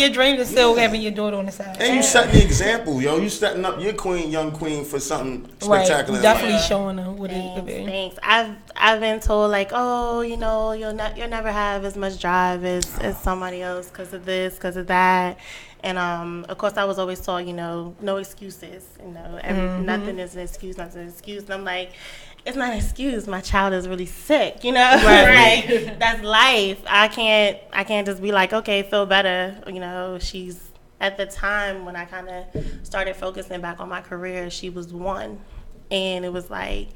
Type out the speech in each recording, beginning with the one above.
your dreams are still having your daughter on the side. And you setting the example, yo. You setting up your young queen for something spectacular. Right. Definitely showing her what it could be. Thanks. I've been told like, oh, you know, you'll never have as much drive as somebody else because of this, because of that. And of course, I was always taught, you know, no excuses. You know, nothing is an excuse, nothing is an excuse. And I'm like, it's not an excuse. My child is really sick, you know. Right. Like, that's life. I can't just be like, okay, feel better. You know, she's at the time when I kind of started focusing back on my career, she was 1. And it was like,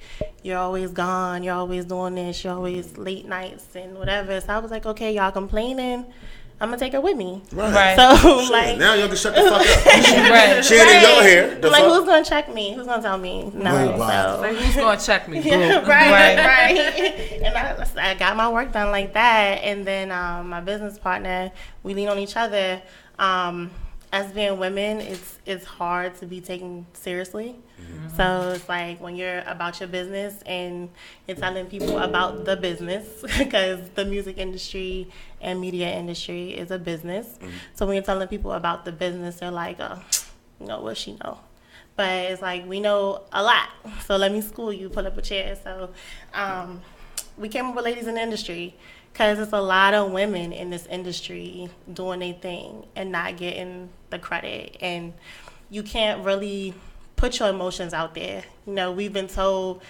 you're always gone, you're always doing this, you're always late nights and whatever. So I was like, okay, y'all complaining, I'm gonna take her with me. Right. So like now y'all can shut the fuck up. She ain't in your hair. Like who's gonna check me? Who's gonna tell me? No. So like, who's gonna check me? right. And I got my work done like that. And then my business partner, we lean on each other. As being women, it's hard to be taken seriously. Mm-hmm. So it's like when you're about your business and you're telling people about the business, because the music industry and media industry is a business. Mm-hmm. So when you're telling people about the business, they're like, oh, you know, what she know? But it's like, we know a lot. So let me school you, pull up a chair. So we came up with ladies in the industry. Because it's a lot of women in this industry doing their thing and not getting the credit. And you can't really put your emotions out there. You know, we've been told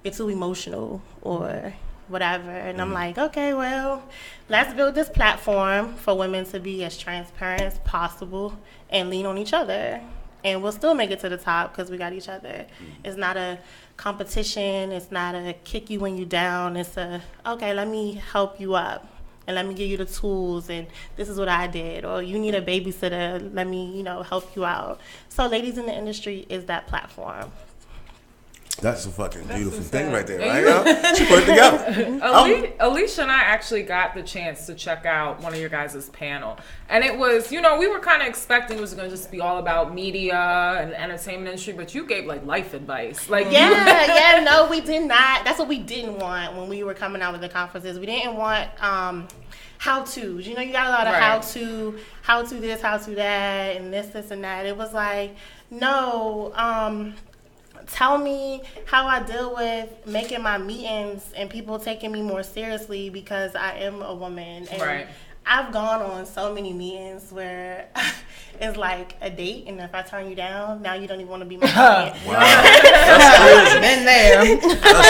you're too emotional or whatever. And I'm like, okay, well, let's build this platform for women to be as transparent as possible and lean on each other. And we'll still make it to the top because we got each other. It's not a competition. It's not a kick you when you down. It's a, okay, let me help you up and let me give you the tools and this is what I did. Or you need a babysitter, let me, you know, help you out. So Ladies in the Industry is that platform. That's a fucking beautiful thing right there, right? She put it together. Alicia and I actually got the chance to check out one of your guys' panel. And it was, you know, we were kind of expecting it was going to just be all about media and the entertainment industry, but you gave, like, life advice. Like, no, we did not. That's what we didn't want when we were coming out with the conferences. We didn't want how-tos. You know, you got a lot of how to this, how to that, and this, and that. It was like, no, tell me how I deal with making my meetings and people taking me more seriously because I am a woman. And I've gone on so many meetings where it's like a date, and if I turn you down, now you don't even want to be my client. Wow. That's crazy. Been there.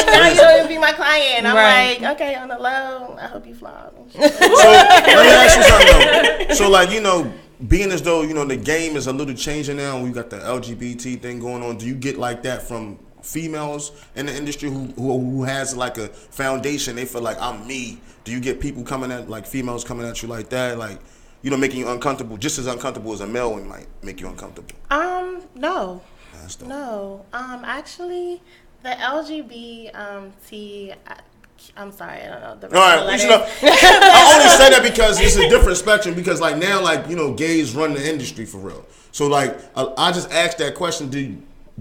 Now you don't even be my client. I'm like, okay, on the low, I hope you flop. So let me ask you something though. So like, you know, being as though, you know, the game is a little changing now, we got the LGBT thing going on, do you get like that from females in the industry who has like a foundation, they feel like I'm me? Do you get people coming at, like females coming at you like that, like, you know, making you uncomfortable, just as uncomfortable as a male one might make you uncomfortable? No. That's dope. No. Actually, the LGBT, I'm sorry, I don't know the rest of the you know, I only say that because it's a different spectrum. Because like now, like, you know, gays run the industry for real. So like, I just asked that question. Do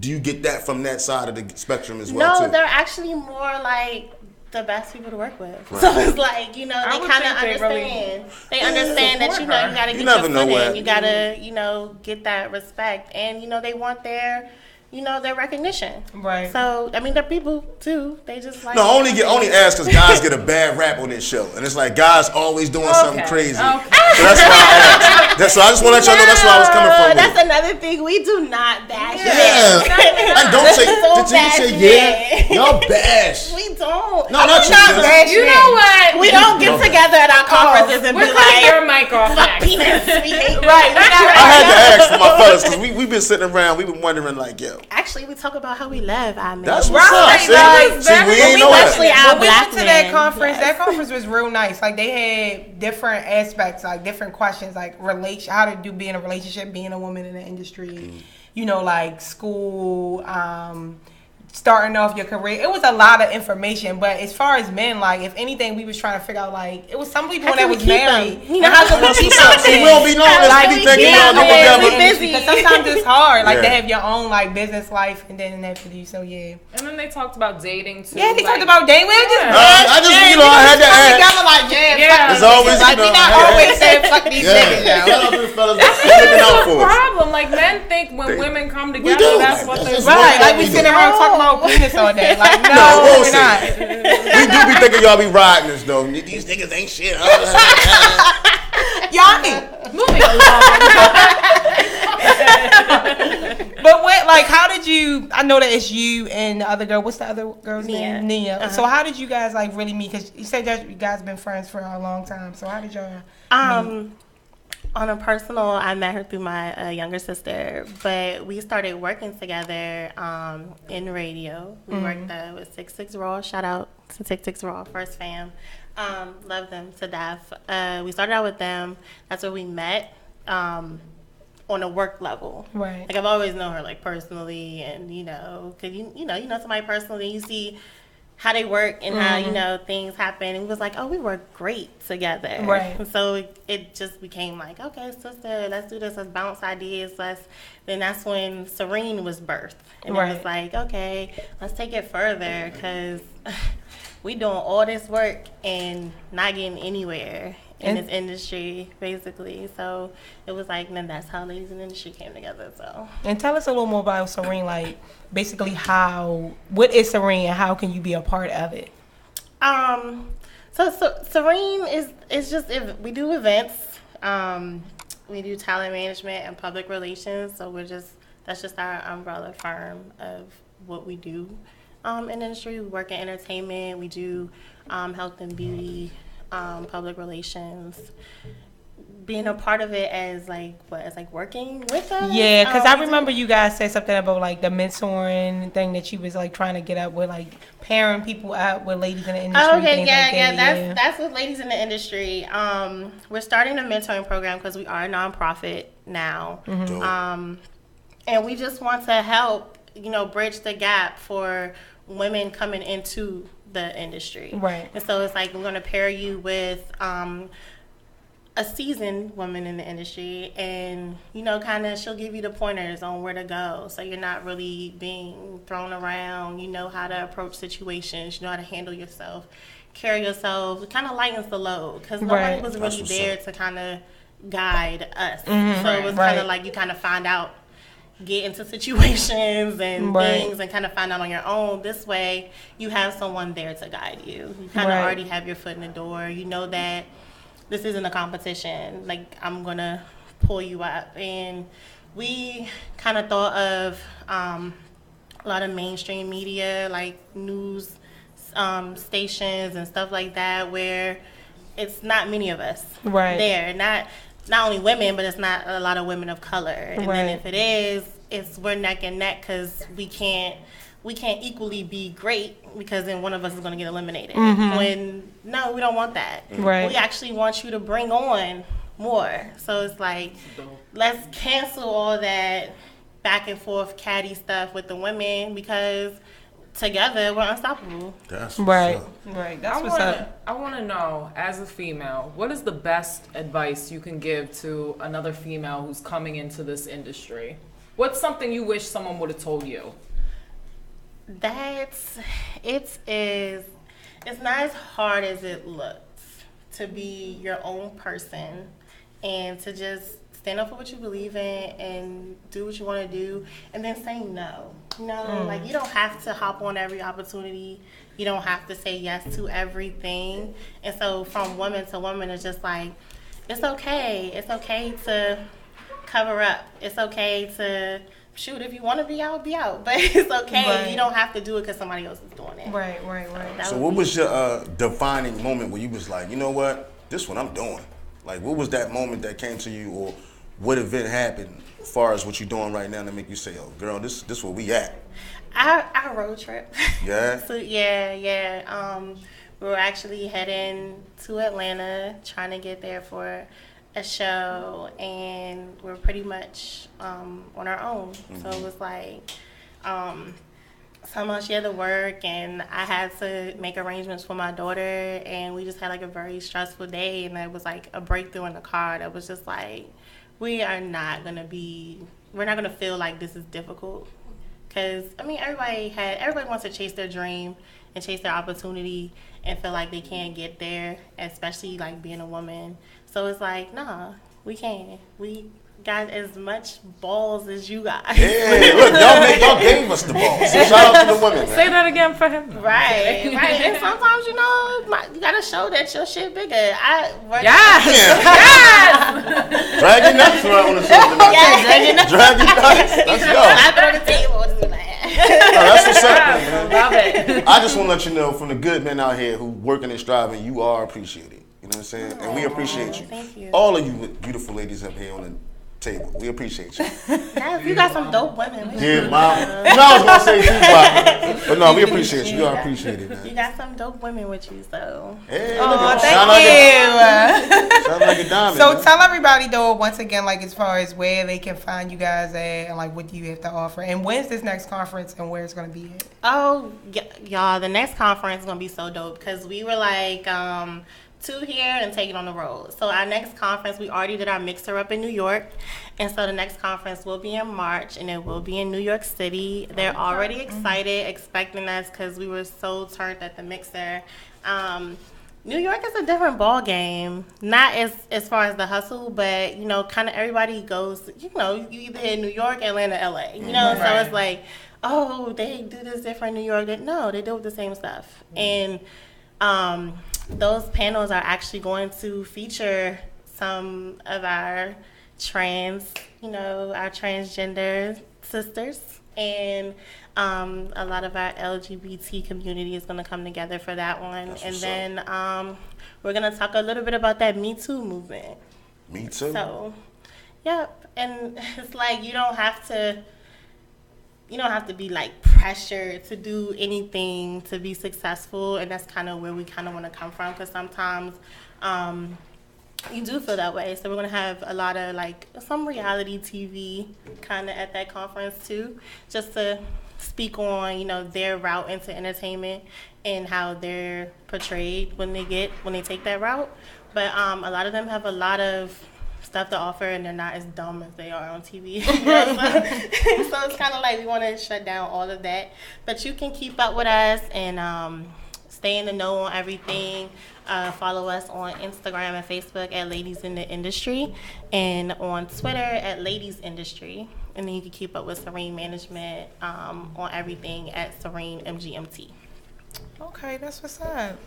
you get that from that side of the spectrum as well? No, too? they're actually more like the best people to work with. Right. So it's like, you know, they kind of understand. They understand that, you know, you got to get your foot in. You got to, you know, get that respect, and you know, they want their, you know, their recognition. Right. So, I mean, they're people, too. They just like... No, only ask because guys get a bad rap on this show. And it's like, guys always doing something crazy. Okay. So that's why I asked. So I just want to let y'all know that's where I was coming from. That's another thing. We do not bash men. And don't say... Did you say yeah? Y'all bash. We don't. No, not you. You know what? We don't get together at our conferences and be like... your mic off next. Penis. Right. I had to ask for my fellas because we've been sitting around, we've been wondering like, yo... Actually, we talk about how we love our men. That's what's up. See, we ain't know that. When we went to that conference, that conference was real nice. Like, they had different aspects, like different questions, like how to be in a relationship, being a woman in the industry, you know, like school, starting off your career. It was a lot of information, but as far as men, like, if anything, we was trying to figure out, like, it was some people that was married. You know, how can we keep them? See, we don't be knowing. Like, We be thinking y'all get together. busy. Because sometimes it's hard, like, Yeah. to have your own, like, business life and then after you, so yeah. And then they talked about dating too. Yeah, they like, talked about dating. We just, I just, you know, I had to ask. together like, Yeah. fuck It's these always, niggas. Like, you we know, not always saying fuck these niggas, Yeah. yo. Shout out to the fellas That's looking out the for us. problem. Like, men think when women come together, do. that's Like, what that's they're just Right, what like we we sitting do. around talking about penis all day. Like, No, no, we'll we're see. not. We do be thinking y'all be riding us though. These niggas ain't shit. Y'all ain't. moving along. But what, like, how did you? I know that it's you and the other girl. What's the other girl's name? Nia. Uh-huh. So how did you guys like really meet? Because you said that you guys been friends for a long time. So how did y'all? meet? On a personal, I met her through my younger sister, but we started working together in radio. We worked with 66 Raw. Shout out to 66 Raw, first fam. Love them to death. We started out with them. That's where we met on a work level. Right. Like, I've always known her, like, personally, and, cause you know somebody personally, you see how they work and how, things happen. And we was like, oh, we work great together. Right. And so it just became like, okay, sister, let's do this. Let's bounce ideas. Then that's when Serene was birthed. And Right. it was like, okay, let's take it further because we doing all this work and not getting anywhere in this industry, basically. So it was like, then that's how Ladies in the Industry came together. So. And tell us a little more about Serene. Like, basically, what is Serene and how can you be a part of it? So Serene is just, if we do events, we do talent management and public relations. So that's just our umbrella firm of what we do in the industry. We work in entertainment. We do health and beauty, public relations. Being a part of it as working with us. Yeah, because I remember you guys said something about like the mentoring thing that you was like trying to get up with, like pairing people out with ladies in the industry. Oh, okay, things yeah, like yeah. that. That's with Ladies in the Industry. We're starting a mentoring program because we are a nonprofit now, and we just want to help bridge the gap for women coming into the industry. Right. And so it's like we're going to pair you with a seasoned woman in the industry, and kind of she'll give you the pointers on where to go, so you're not really being thrown around. You know how to approach situations, you know how to handle yourself, carry yourself. It kind of lightens the load because nobody was really there to kind of guide us. So it was kind of like you kind of find out, get into situations and things and kind of find out on your own. This way you have someone there to guide you. You kind of already have your foot in the door. You know that this isn't a competition. Like, I'm going to pull you up. And we kind of thought of a lot of mainstream media, like news stations and stuff like that, where it's not many of us there. Not only women, but it's not a lot of women of color. And then if it is, we're neck and neck because we can't equally be great because then one of us is going to get eliminated. When, no, we don't want that. Right. We actually want you to bring on more. So it's like, let's cancel all that back and forth catty stuff with the women because together we're unstoppable. That's Right. what's up. Right. That's what's up. I want to know, as a female, what is the best advice you can give to another female who's coming into this industry? What's something you wish someone would have told you? It's not as hard as it looks to be your own person and to just stand up for what you believe in and do what you want to do and then say no. Like, you don't have to hop on every opportunity. You don't have to say yes to everything. And so from woman to woman, it's just like, it's okay. It's okay to cover up. It's okay to shoot, if you want to be out, be out. But it's okay. Right. You don't have to do it because somebody else is doing it. Right. So what was your defining moment where you was like, you know what, this what I'm doing? Like, what was that moment that came to you, or what event happened as far as what you're doing right now to make you say, oh, girl, this where we at? Our road trip. Yeah? So, yeah. We were actually heading to Atlanta, trying to get there for a show, and we're pretty much on our own. So it was like somehow she had to work, and I had to make arrangements for my daughter, and we just had like a very stressful day, and it was like a breakthrough in the car that was just like, we're not gonna feel like this is difficult, because I mean everybody wants to chase their dream and chase their opportunity and feel like they can't get there, especially like being a woman. So it's like, nah, we can. We got as much balls as you guys. Yeah, look, y'all gave us the balls. So shout out to the women, man. Say that again for him. Right. And sometimes, you gotta show that your shit bigger. Drag your nuts around on the shoulder. Drag your nuts. Let's go. Slap it on the table. Just be like, That's what's up, man. Love it. I just want to let you know, from the good men out here who working and striving, you are appreciated. You know what I'm saying? And we appreciate you. Thank you. All of you beautiful ladies up here on the table. We appreciate you. Yeah, you got some dope women. Yeah, Mom. You know I was going to say too, but no, we appreciate you. You are appreciated, man. You got some dope women with you, so. Hey, Oh, thank thank you. Sound like a diamond. So man. tell everybody though, once again, like as far as where they can find you guys at, and like what do you have to offer, and when's this next conference and where it's gonna be at? Oh, y'all, the next conference is going to be so dope because we were like 2 here and take it on the road. So our next conference, we already did our mixer up in New York. And so the next conference will be in March, and it will be in New York City. They're already excited, expecting us because we were so turned at the mixer. New York is a different ball game. Not as far as the hustle, but, kind of everybody goes, you either in New York, Atlanta, LA. So it's like, oh, they do this different in New York. No, they do the same stuff. And those panels are actually going to feature some of our our transgender sisters, and a lot of our LGBT community is going to come together for that one. And then we're going to talk a little bit about that Me Too movement. Me too. So, yep. And it's like you don't have to be like pressured to do anything to be successful, and that's kind of where we kind of want to come from, because sometimes you do feel that way. So we're going to have a lot of like some reality TV kind of at that conference too, just to speak on their route into entertainment and how they're portrayed when they take that route. But a lot of them have a lot of stuff to offer, and they're not as dumb as they are on TV. So it's kind of like we want to shut down all of that. But you can keep up with us and stay in the know on everything. Follow us on Instagram and Facebook at Ladies in the Industry, and on Twitter at Ladies Industry. And then you can keep up with Serene Management on everything at Serene MGMT. Okay, that's what's up.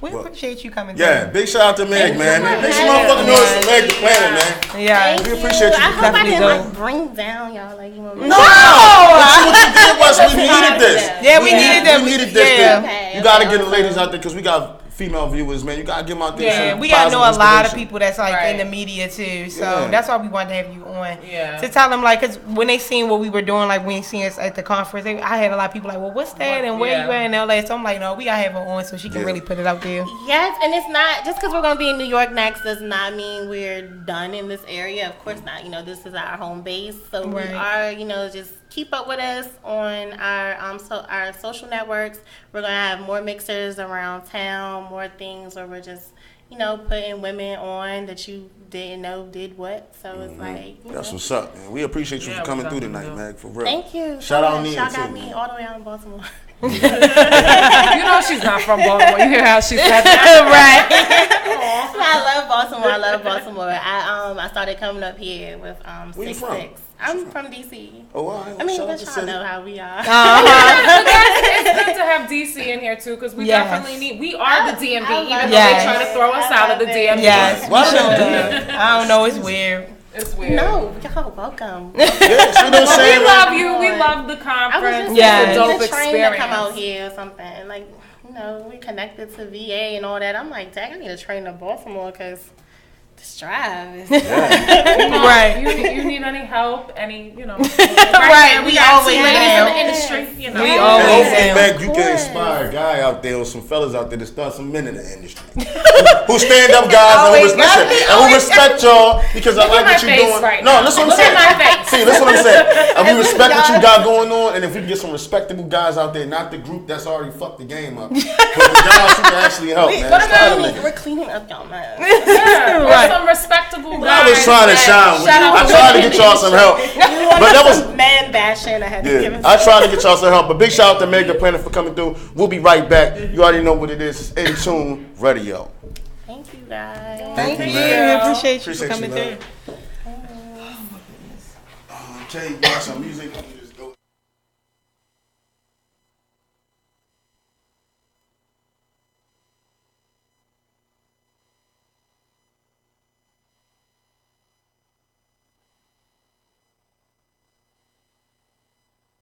We appreciate you coming. Yeah, through. big shout out to Meg, man. Make some motherfucking noise for Meg the Planet, man. Yeah, we appreciate you. I hope I didn't Definitely like bring down y'all like No! What you did was we needed this. Yeah, we needed that. We needed this. Yeah. Okay, You gotta get the ladies out there, because we got female viewers, man. You gotta get them out there. Yeah, some we gotta know a positive lot of inspiration. people that's like in the Right. media too. So Yeah. that's why we wanted to have you on. Yeah. To tell them, like, cause when they seen what we were doing, like when they seen us at the conference, I had a lot of people like, well, what's that and where you at in LA? So I'm like, no, we gotta have her on so she can really put it out there. Yes, and it's not just because we're going to be in New York next does not mean we're done in this area. Of course not. This is our home base, so we are. Just keep up with us on our social networks. We're going to have more mixers around town, more things where we're just putting women on that you didn't know did what. So it's like That's what's up, man. We appreciate you for coming through tonight, Meg. For real. Thank you. Shout out Nia Shout too. out me all the way out in Baltimore. She's not from Baltimore. You hear how she said that? I love Baltimore. I started coming up here with Where you 6'6". I'm from DC. Oh, all right. I mean, Shout out let to y'all City. know how we are. It's good to have DC in here too, because we definitely need. We are the DMV, even though they try to throw us out of the DMV. Yes, Why we do sure they do do. that? I don't know, it's weird. It's weird. No, y'all welcome. Yeah, see what I'm We saying, love man? you. We love the I was conference. just Yeah. It's a dope a train to come experience. out here or something. Like, we connected to VA and all that. I'm like, dang, I need a train to Baltimore because this drive is... Right. You need any help? Any, Right, we always ladies in have. the industry. you know. We And always hopefully, am. Meg, you can inspire a guy out there or some fellas out there to start some men in the industry. who stand up guys and who respect y'all because I like what you're doing. Right no, now. listen what I'm saying. See, listen what I'm saying. And we respect what you got going on, and if we can get some respectable guys out there, not the group that's already fucked the game up, but the guys who can actually help, man. What about we're cleaning up y'all mess? Right. Some respectable guys. I was trying to shine with you. I tried to get y'all some help. But that was man bashing. I had to give him. I tried to get y'all some help. But big shout out to Meg the Planner for coming through. We'll be right back. You already know what it is. It's In Tune Radio. Thank you guys. Thank you. man. We appreciate you for coming through. Jay, you got some music?